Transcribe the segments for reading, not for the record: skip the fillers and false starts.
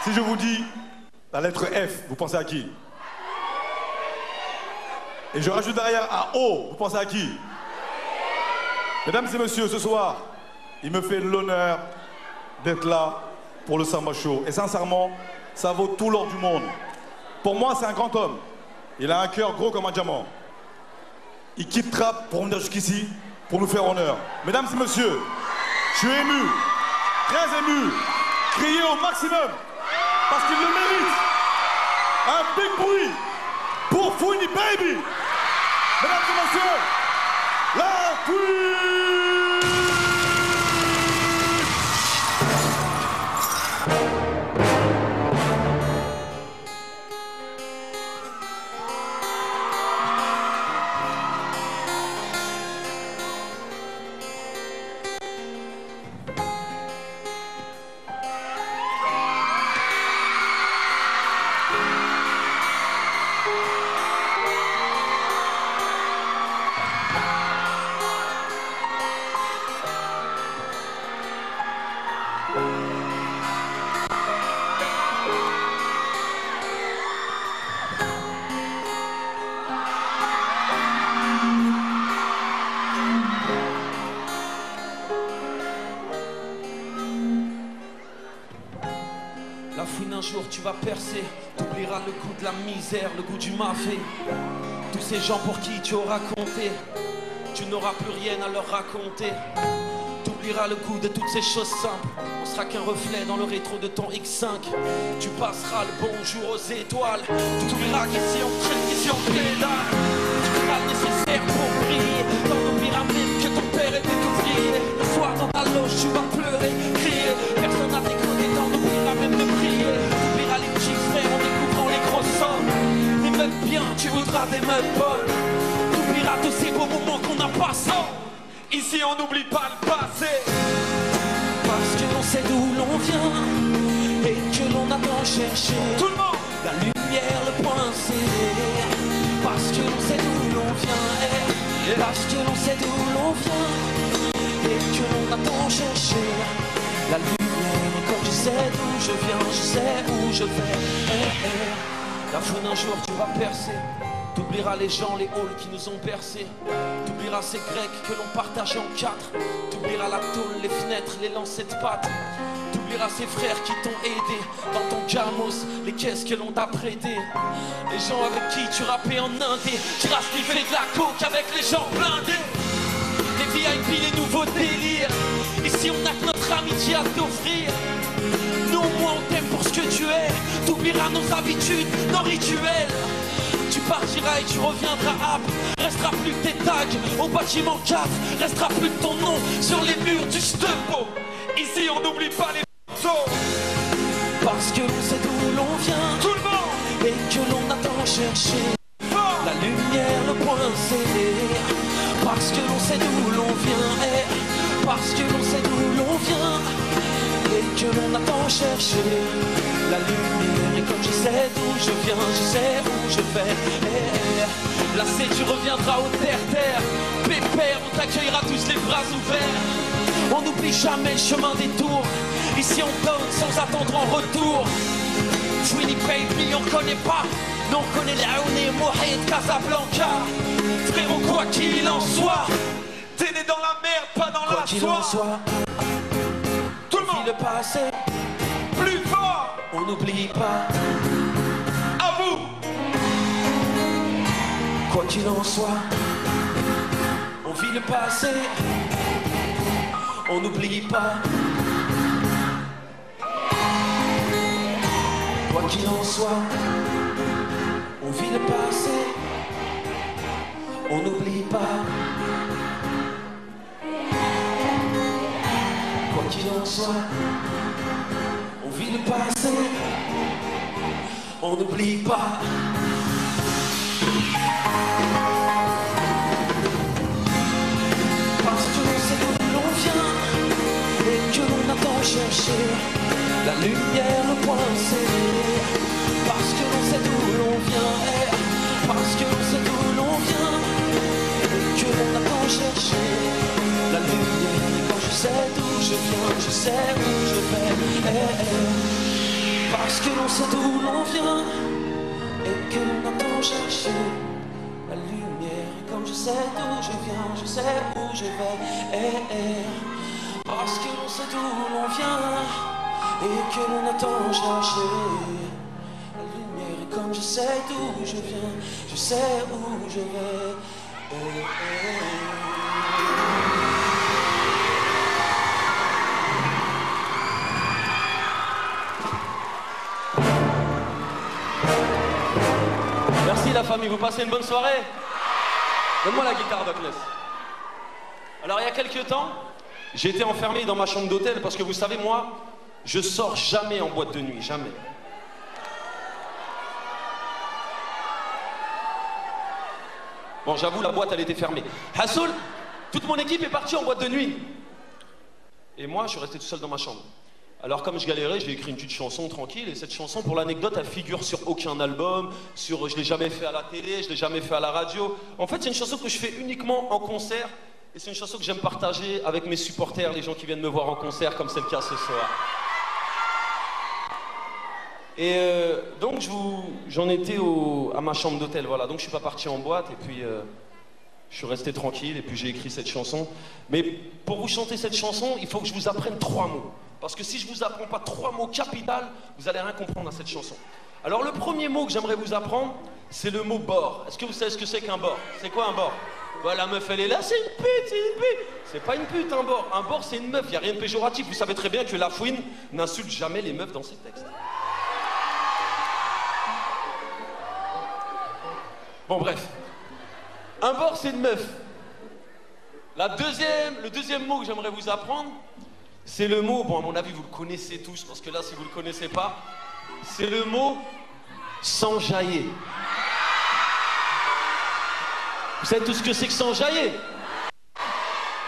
Si je vous dis la lettre F, vous pensez à qui? Et je rajoute derrière un O, vous pensez à qui? Mesdames et messieurs, ce soir, il me fait l'honneur d'être là pour le Samba Show. Et sincèrement, ça vaut tout l'or du monde. Pour moi, c'est un grand homme. Il a un cœur gros comme un diamant. Il quitte Trap pour venir jusqu'ici, pour nous faire honneur. Mesdames et messieurs, je suis ému, très ému. Criez au maximum, parce qu'il le mérite. Un big bruit pour Fouini Baby. Mesdames et messieurs, la Queen. La fouine un jour tu vas percer, t'oublieras le goût de la misère, le goût du mafé. Tous ces gens pour qui tu auras compté, tu n'auras plus rien à leur raconter. T'oublieras le goût de toutes ces choses simples, on sera qu'un reflet dans le rétro de ton X5. Tu passeras le bonjour aux étoiles, tu oublieras qu'ici on traîne, qu'ici on pédale. Tu feras le nécessaire pour briller, t'en oublieras même que ton père était ouvrier. Le soir dans ta loge tu vas pleurer, crier, personne n'a déconné, t'en oublieras même de prier. T'oublieras les petits frères en découvrant les grosses sommes. Les meufs bien, tu voudras des meufs bonnes. T'oublieras tous ces beaux moments qu'on a passés. Ici on n'oublie pas le passé. Parce que l'on sait d'où l'on vient et que l'on attend chercher tout le monde la lumière, le point C. Parce que l'on sait d'où l'on vient et parce que l'on sait d'où l'on vient et que l'on attend chercher la lumière. Et quand je sais d'où je viens, je sais où je vais. La faune un jour tu vas percer. T'oublieras les gens, les halls qui nous ont bercés. T'oublieras ces grecs que l'on partageait en quatre. T'oublieras la tôle, les fenêtres, les lancers de pattes. T'oublieras ces frères qui t'ont aidé dans ton gamos, les caisses que l'on t'a prêtées. Les gens avec qui tu rappais en indé. Tu iras sniffer de la coke avec les gens blindés. Les VIP, les nouveaux délires. Ici on a que notre amitié à t'offrir. Nous au moins on t'aime pour ce que tu es. T'oublieras nos habitudes, nos rituels. Tu partiras et tu reviendras à restera plus que tes tags au bâtiment 4. Restera plus que ton nom sur les murs du Stepo. Ici on n'oublie pas les photos. Parce que l'on sait d'où l'on vient, tout le monde, et que l'on attend chercher la lumière, le point C. Parce que l'on sait d'où l'on vient et parce que l'on sait d'où l'on vient et que l'on attend chercher la lumière. Et comme je sais d'où je viens, je sais où je vais. Là c'est tu reviendras au terre-terre. Pépère, on t'accueillera tous les bras ouverts. On n'oublie jamais le chemin des tours. Ici on donne sans attendre en retour. Fouini Baby, on connaît pas. Non, on connaît les Aouni, Mohamed, Casablanca. Frérot, quoi qu'il en soit, t'es né dans la merde, pas dans la soie. Quoi qu'il en soit, tout le monde vit le passé. Plus fort, on n'oublie pas. À vous. Quoi qu'il en soit, on vit le passé. On n'oublie pas. Quoi qu'il en soit, on vit le passé. On n'oublie pas. Quoi qu'il en soit, on vit le passé. On n'oublie pas. chercher la lumière, le point serré. Parce que l'on sait d'où l'on vient, parce que l'on sait d'où l'on vient, que l'on attend chercher la lumière. Et quand je sais d'où je viens, je sais où je vais, parce que l'on sait d'où l'on vient et que l'on attend chercher la lumière. Et comme je sais d'où je viens, je sais où je vais, parce que l'on sait d'où l'on vient et que l'on attend chercher la lumière. Et comme je sais d'où je viens, je sais où je vais. Merci la famille, vous passez une bonne soirée. Donne-moi la guitare, Douglas. Alors il y a quelques temps, j'ai été enfermé dans ma chambre d'hôtel parce que vous savez, moi, je sors jamais en boîte de nuit, jamais. Bon, j'avoue, la boîte, elle était fermée. Hassoul, toute mon équipe est partie en boîte de nuit. Et moi, je suis resté tout seul dans ma chambre. Alors, comme je galérais, j'ai écrit une petite chanson tranquille. Et cette chanson, pour l'anecdote, elle figure sur aucun album. Je ne l'ai jamais fait à la télé, je ne l'ai jamais fait à la radio. En fait, c'est une chanson que je fais uniquement en concert. Et c'est une chanson que j'aime partager avec mes supporters, les gens qui viennent me voir en concert, comme c'est le cas ce soir. Et donc j'en étais à ma chambre d'hôtel, voilà. Donc je suis pas parti en boîte et puis je suis resté tranquille et puis j'ai écrit cette chanson. Mais pour vous chanter cette chanson, il faut que je vous apprenne 3 mots. Parce que si je vous apprends pas 3 mots capitales, vous allez rien comprendre à cette chanson. Alors le premier mot que j'aimerais vous apprendre, c'est le mot bord. Est-ce que vous savez ce que c'est qu'un bord? C'est quoi un bord? Bah, la meuf elle est là, c'est une pute, c'est une pute. C'est pas une pute un bord. Un bord c'est une meuf, il n'y a rien de péjoratif. Vous savez très bien que La Fouine n'insulte jamais les meufs dans ses textes. Bon bref, un bord c'est une meuf. Le deuxième mot que j'aimerais vous apprendre, c'est le mot, bon à mon avis vous le connaissez tous, parce que là si vous le connaissez pas, c'est le mot s'enjailler. Vous savez tout ce que c'est que s'enjailler?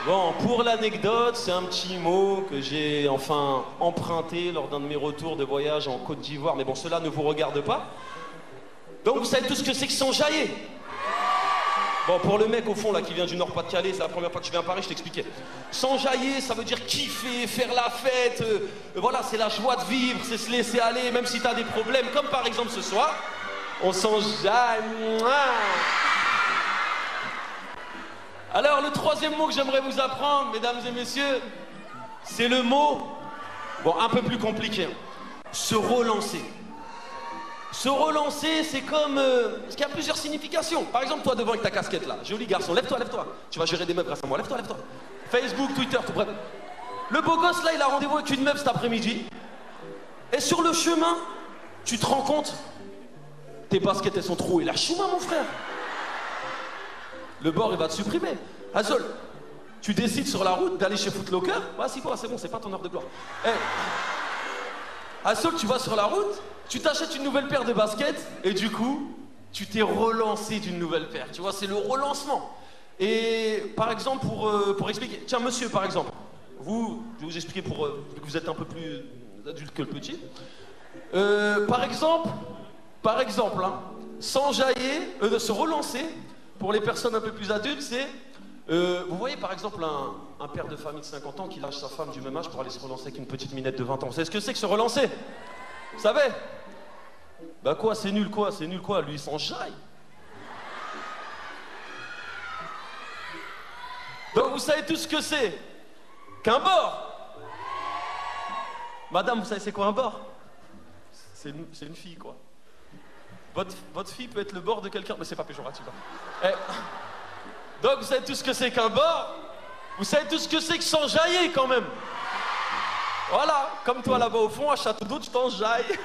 Bon, pour l'anecdote, c'est un petit mot que j'ai enfin emprunté lors d'un de mes retours de voyage en Côte d'Ivoire, mais bon cela ne vous regarde pas. Donc vous savez tout ce que c'est que s'enjailler? Bon, pour le mec au fond là qui vient du Nord-Pas-de-Calais, c'est la première fois que je viens à Paris, je t'expliquais. S'enjailler, ça veut dire kiffer, faire la fête, voilà, c'est la joie de vivre, c'est se laisser aller, même si t'as des problèmes, comme par exemple ce soir, on s'enjaille. Alors le troisième mot que j'aimerais vous apprendre, mesdames et messieurs, c'est le mot, bon un peu plus compliqué, se relancer. Se relancer, c'est comme... parce qu'il y a plusieurs significations. Par exemple, toi devant avec ta casquette là, joli garçon, lève-toi, lève-toi. Tu vas gérer des meufs grâce à moi, lève-toi, lève-toi. Facebook, Twitter, tout bref. Le beau gosse là, il a rendez-vous avec une meuf cet après-midi. Et sur le chemin, tu te rends compte, tes baskets elles sont trouées. La chouma mon frère. Le bord il va te supprimer. Azol, tu décides sur la route d'aller chez Foot Locker. Vas-y, c'est bon, c'est pas ton heure de gloire. Hey. Azol, tu vas sur la route. Tu t'achètes une nouvelle paire de baskets et du coup, tu t'es relancé d'une nouvelle paire. Tu vois, c'est le relancement. Et par exemple, pour expliquer... Tiens, monsieur, par exemple, je vais vous expliquer vu que vous êtes un peu plus adulte que le petit. Par exemple, hein, s'enjailler, se relancer, pour les personnes un peu plus adultes, c'est... vous voyez par exemple un père de famille de 50 ans qui lâche sa femme du même âge pour aller se relancer avec une petite minette de 20 ans. Vous savez ce que c'est que se relancer? Vous savez? Bah quoi, c'est nul quoi, lui il s'enjaille. Donc vous savez tout ce que c'est qu'un bord. Madame, vous savez c'est quoi un bord? C'est une fille quoi. Votre fille peut être le bord de quelqu'un, mais c'est pas péjoratif. Hein. Donc vous savez tout ce que c'est qu'un bord. Vous savez tout ce que c'est que s'enjailler quand même. Voilà, comme toi là-bas au fond, à Château d'Eau, tu t'enjailles.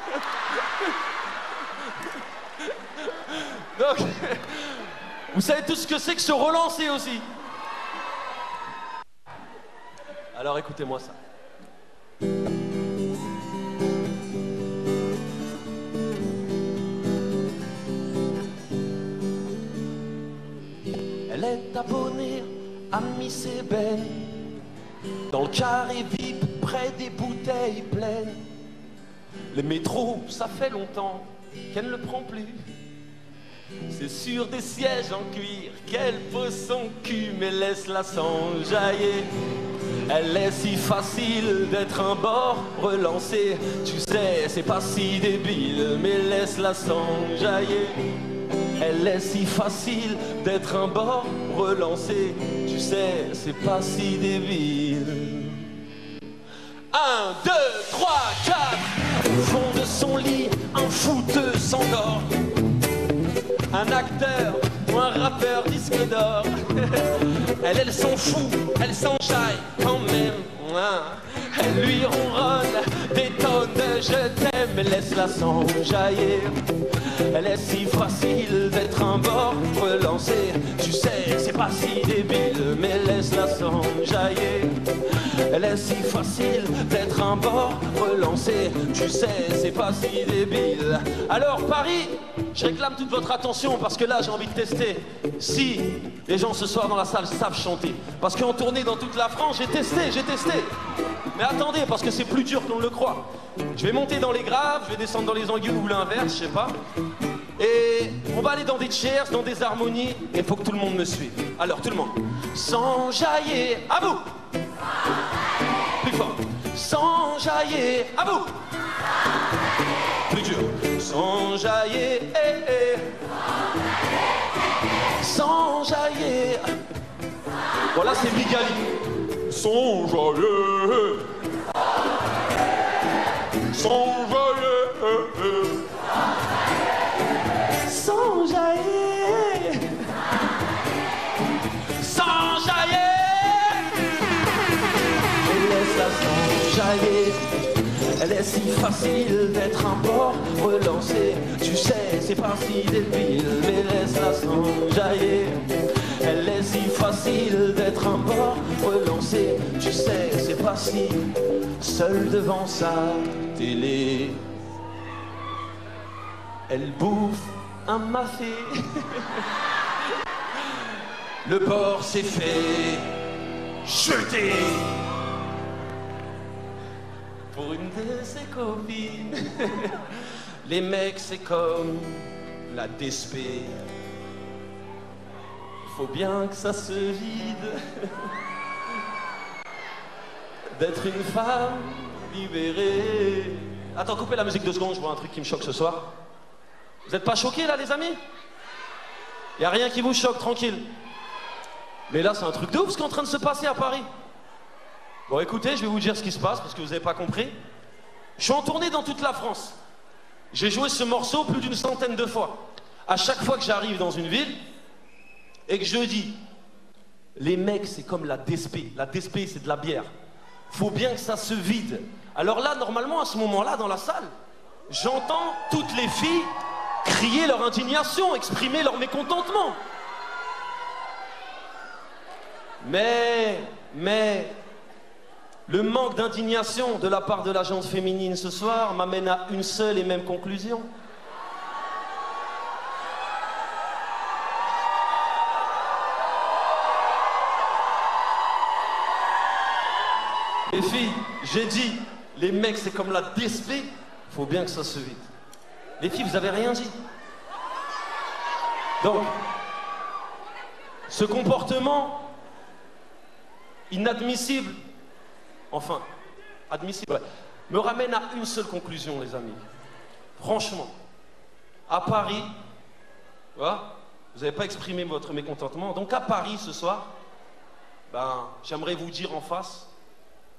Donc, vous savez tout ce que c'est que se relancer aussi. Alors écoutez-moi ça. Elle est abonnée à Miss Eben dans le carré VIP près des bouteilles pleines. Le métro, ça fait longtemps qu'elle ne le prend plus. C'est sur des sièges en cuir qu'elle pose son cul, mais laisse-la s'enjailler. Elle est si facile d'être un bord relancé. Tu sais, c'est pas si débile, mais laisse-la s'enjailler. Elle est si facile d'être un bord relancé. Tu sais, c'est pas si débile. 1, 2, 3, 4. Au fond de son lit, un fouteux s'endort. Un acteur ou un rappeur disque d'or. Elle s'en fout, elle s'enjaille quand même. Elle lui ronronne des tonnes de je t'aime. Laisse-la s'enjailler. Elle est si facile d'être un bord relancé. Tu sais, c'est pas si débile, mais laisse-la s'enjailler. Elle est si facile d'être un bord relancé. Tu sais, c'est pas si débile. Alors Paris, je réclame toute votre attention parce que là j'ai envie de tester si les gens ce soir dans la salle savent chanter. Parce qu'en tournée dans toute la France, j'ai testé. Mais attendez, parce que c'est plus dur qu'on ne le croit. Je vais monter dans les graves, je vais descendre dans les aigus ou l'inverse, je sais pas. Et on va aller dans des tiers, dans des harmonies, et il faut que tout le monde me suive. Alors tout le monde, s'enjailler, à vous. Plus fort. S'enjailler, à vous. Plus dur. S'enjailler, S'enjailler. Voilà, c'est Bigali. S'enjailler. S'enjailler. S'enjailler. S'enjailler. Laisse-la s'enjailler. Elle est si facile d'être un bord relancé. Tu sais, c'est pas si débile, mais laisse-la s'enjailler. Elle est si facile d'être un bord relancé. Tu sais, c'est pas si seule devant sa télé. Elle bouffe un mafé. Le porc s'est fait jeter pour une de ses copines. Les mecs, c'est comme la DSP. Faut bien que ça se vide d'être une femme libérée. Attends, coupez la musique 2 secondes, je vois un truc qui me choque ce soir. Vous êtes pas choqués là, les amis? Y a rien qui vous choque, tranquille. Mais là, c'est un truc de ouf ce qui est en train de se passer à Paris. Bon, écoutez, je vais vous dire ce qui se passe parce que vous n'avez pas compris. Je suis en tournée dans toute la France. J'ai joué ce morceau plus d'une centaine de fois. À chaque fois que j'arrive dans une ville et que je dis, les mecs, c'est comme la DSP. La DSP, c'est de la bière. Faut bien que ça se vide. Alors là, normalement, à ce moment-là, dans la salle, j'entends toutes les filles crier leur indignation, exprimer leur mécontentement. Mais, le manque d'indignation de la part de la gente féminine ce soir m'amène à une seule et même conclusion. Les filles, j'ai dit, les mecs c'est comme la DSP, faut bien que ça se vide. Les filles, vous avez rien dit. Donc, ce comportement inadmissible, enfin, admissible, ouais, me ramène à une seule conclusion, les amis. Franchement, à Paris, voilà, vous n'avez pas exprimé votre mécontentement, donc à Paris ce soir, ben, j'aimerais vous dire en face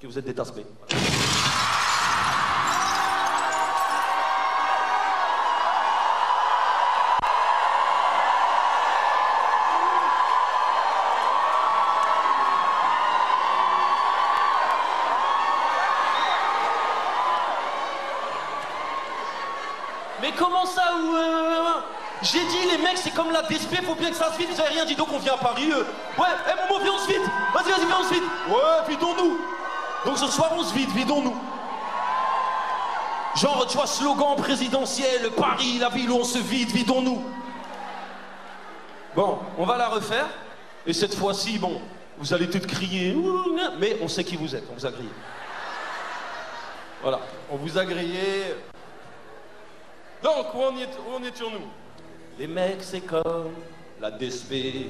que vous êtes des taspés. Mais comment ça j'ai dit les mecs c'est comme la DSP, faut bien que ça se vide, vous avez rien dit donc on vient à Paris. Ouais, Momo, viens on se vide. Vas-y, viens on se vide. Ouais, vidons-nous. Donc ce soir on se vide, vidons-nous. Genre tu vois, slogan présidentiel, Paris, la ville où on se vide, vidons-nous. Bon, on va la refaire. Et cette fois-ci, bon, vous allez toutes crier, mais on sait qui vous êtes, on vous a grillé. Voilà, on vous a grillé. Donc, où en étions-nous? Les mecs, c'est comme la DSP.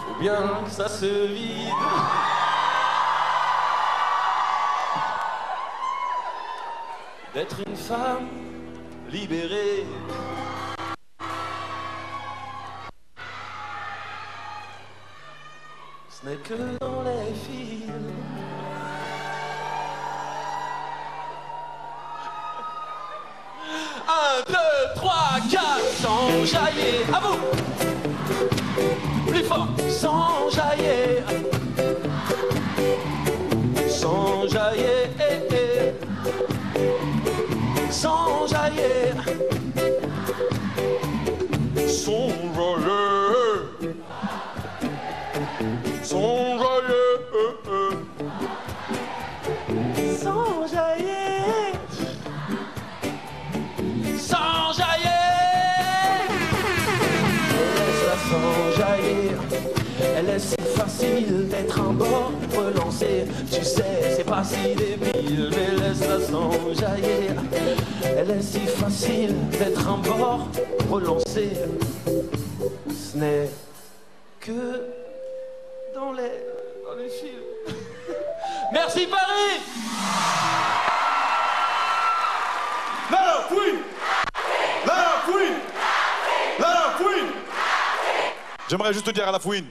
Faut bien que ça se vide. D'être une femme libérée. Ce n'est que dans les films. Un, deux, trois, quatre, s'enjailler. À vous. Plus fort. S'enjailler. S'enjailler. S'enjailler. S'enjailler. S'enjailler. S'enjailler. S'enjailler. Laisse-la s'enjaillir. Elle est si facile d'être un bord relancé. Tu sais, c'est pas si débile, mais laisse-la s'enjaillir. Elle est si facile d'être un bord relancé. Ce n'est que dans les films. Merci Paris. La Fouine! La Fouine! La Fouine! J'aimerais juste te dire à la Fouine,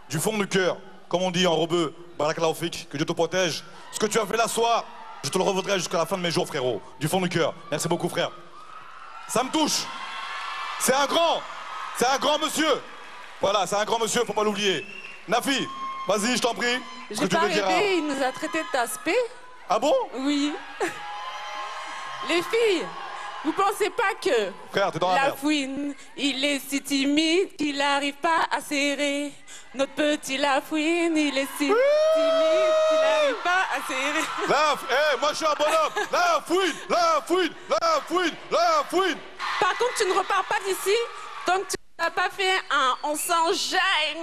du fond du cœur, comme on dit en rebeu, Baraklaofik, que Dieu te protège. Ce que tu as fait là soir, je te le revaudrai jusqu'à la fin de mes jours, frérot. Du fond du cœur. Merci beaucoup, frère. Ça me touche. C'est un grand monsieur. Voilà, c'est un grand monsieur, faut pas l'oublier. Nafi, vas-y, je t'en prie. J'ai pas arrêté, il nous a traité de taspé. Ah bon? Oui. Les filles, vous pensez pas que frère, t'es dans la merde. Fouine, il est si timide qu'il n'arrive pas à serrer. Notre petit Lafouine, il est si timide qu'il n'arrive pas à serrer. Moi je suis un bonhomme. La Fouine, la Fouine, la Fouine, la Fouine. Par contre, tu ne repars pas d'ici tant que tu n'as pas fait un on s'enjaille.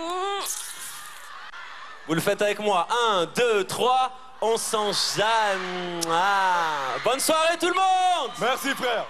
Vous le faites avec moi. 1, 2, 3, on s'enjaille. Bonne soirée tout le monde. Merci frère.